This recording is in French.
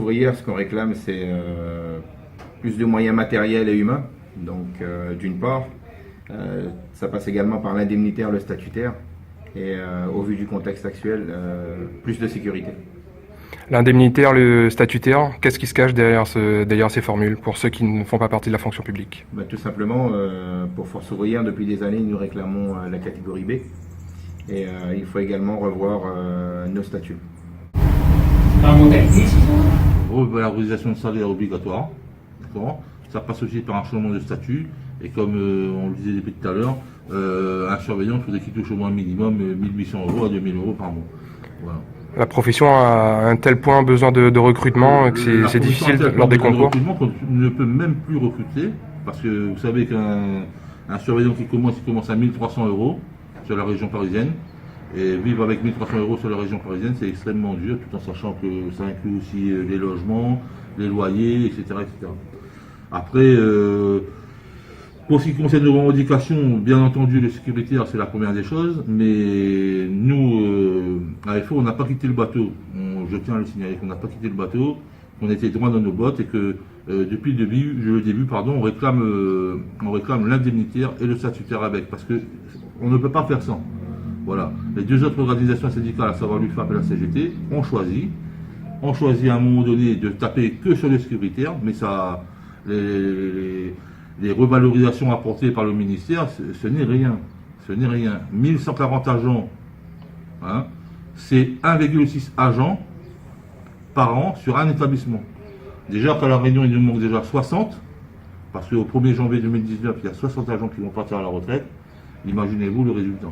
ouvrière, ce qu'on réclame, c'est plus de moyens matériels et humains. Donc, d'une part, ça passe également par l'indemnitaire, le statutaire, et au vu du contexte actuel, plus de sécurité. L'indemnitaire, le statutaire, qu'est-ce qui se cache derrière ces formules pour ceux qui ne font pas partie de la fonction publique? Tout simplement, pour Force ouvrière, depuis des années, nous réclamons la catégorie B. Et il faut également revoir nos statuts. Revalorisation de salaire obligatoire. Ça passe aussi par un changement de statut. Et comme on le disait depuis tout à l'heure, un surveillant, il faudrait qu'il touche au moins un minimum 1800 € à 2000 € par mois. Voilà. La profession a un tel point besoin de recrutement que c'est difficile lors des concours. On ne peut même plus recruter parce que vous savez qu'un surveillant qui commence à 1300 € sur la région parisienne. Et vivre avec 1300 € sur la région parisienne, c'est extrêmement dur, tout en sachant que ça inclut aussi les logements, les loyers, etc. etc. Après, pour ce qui concerne nos revendications, bien entendu, le sécuritaire, c'est la première des choses, mais nous, à FO, on n'a pas quitté le bateau. Je tiens à le signaler qu'on n'a pas quitté le bateau, qu'on était droit dans nos bottes et que depuis le début, on réclame l'indemnitaire et le statutaire avec, parce qu'on ne peut pas faire sans. Voilà. Les deux autres organisations syndicales, à savoir l'UFAP et la CGT, ont choisi à un moment donné de taper que sur le sécuritaire, mais ça, les revalorisations apportées par le ministère, ce n'est rien. Ce n'est rien. 1140 agents, hein, c'est 1,6 agents par an sur un établissement. Déjà qu'à la Réunion, il nous manque déjà 60, parce qu'au 1er janvier 2019, il y a 60 agents qui vont partir à la retraite. Imaginez-vous le résultat.